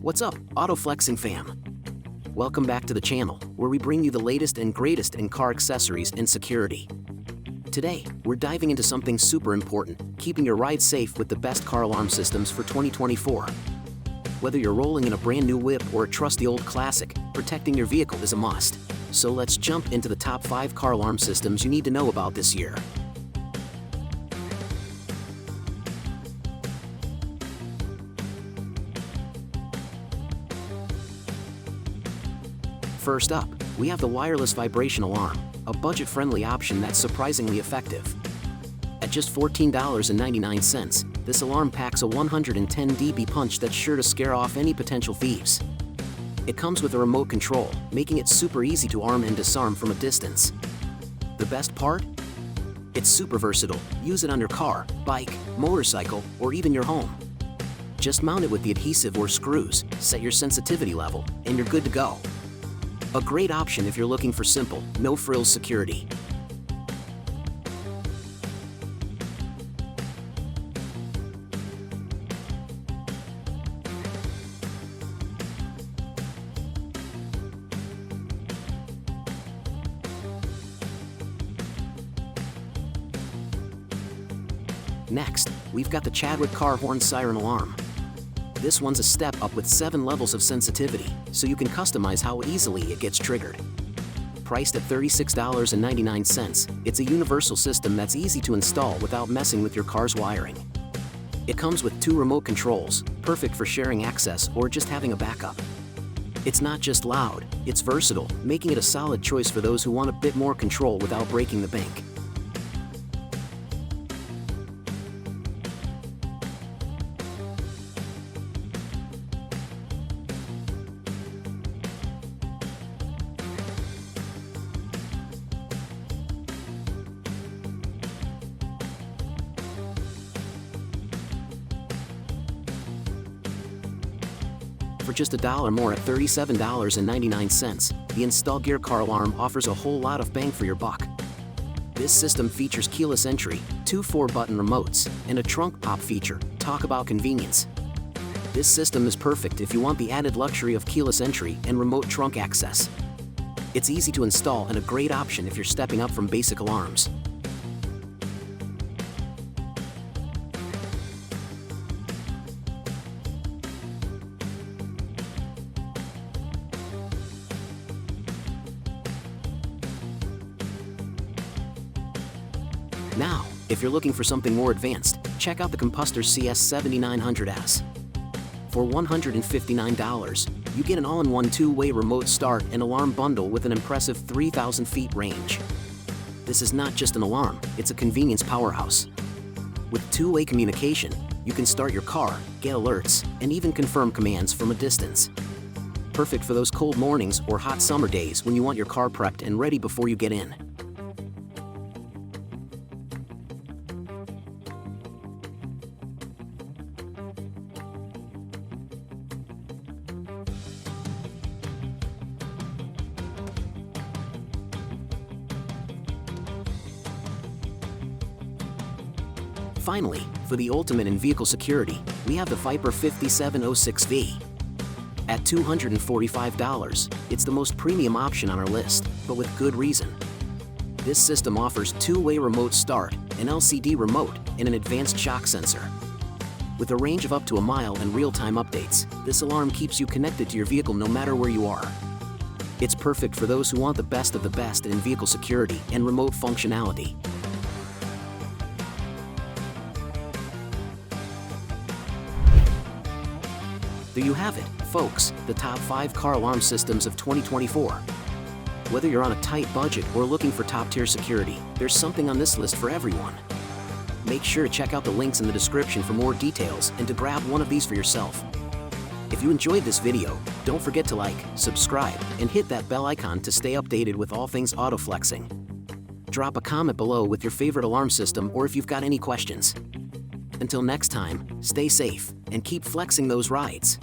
What's up, Auto Flexing fam? Welcome back to the channel, where we bring you the latest and greatest in car accessories and security. Today, we're diving into something super important, keeping your ride safe with the best car alarm systems for 2024. Whether you're rolling in a brand new whip or a trusty old classic, protecting your vehicle is a must. So let's jump into the top 5 car alarm systems you need to know about this year. First up, we have the wireless vibration alarm, a budget-friendly option that's surprisingly effective. At just $14.99, this alarm packs a 110 dB punch that's sure to scare off any potential thieves. It comes with a remote control, making it super easy to arm and disarm from a distance. The best part? It's super versatile. Use it on your car, bike, motorcycle, or even your home. Just mount it with the adhesive or screws, set your sensitivity level, and you're good to go. A great option if you're looking for simple, no-frills security. Next, we've got the CHADWICK car Horn Siren alarm. This one's a step up with 7 levels of sensitivity, so you can customize how easily it gets triggered. Priced at $36.99, it's a universal system that's easy to install without messing with your car's wiring. It comes with 2 remote controls, perfect for sharing access or just having a backup. It's not just loud, it's versatile, making it a solid choice for those who want a bit more control without breaking the bank. For just $1 more at $37.99, the InstallGear car alarm offers a whole lot of bang for your buck. This system features keyless entry, 2 4-button remotes, and a trunk pop feature. Talk about convenience. This system is perfect if you want the added luxury of keyless entry and remote trunk access. It's easy to install and a great option if you're stepping up from basic alarms. Now, if you're looking for something more advanced, check out the Compustar CS7900S. For $159, you get an all-in-one 2-way remote start and alarm bundle with an impressive 3,000 feet range. This is not just an alarm, it's a convenience powerhouse. With 2-way communication, you can start your car, get alerts, and even confirm commands from a distance. Perfect for those cold mornings or hot summer days when you want your car prepped and ready before you get in. Finally, for the ultimate in vehicle security, we have the Viper 5706V. At $245, it's the most premium option on our list, but with good reason. This system offers 2-way remote start, an LCD remote, and an advanced shock sensor. With a range of up to a mile and real-time updates, this alarm keeps you connected to your vehicle no matter where you are. It's perfect for those who want the best of the best in vehicle security and remote functionality. There you have it, folks, the top 5 car alarm systems of 2024. Whether you're on a tight budget or looking for top-tier security, there's something on this list for everyone. Make sure to check out the links in the description for more details and to grab one of these for yourself. If you enjoyed this video, don't forget to like, subscribe, and hit that bell icon to stay updated with all things auto flexing. Drop a comment below with your favorite alarm system or if you've got any questions. Until next time, stay safe and keep flexing those rides.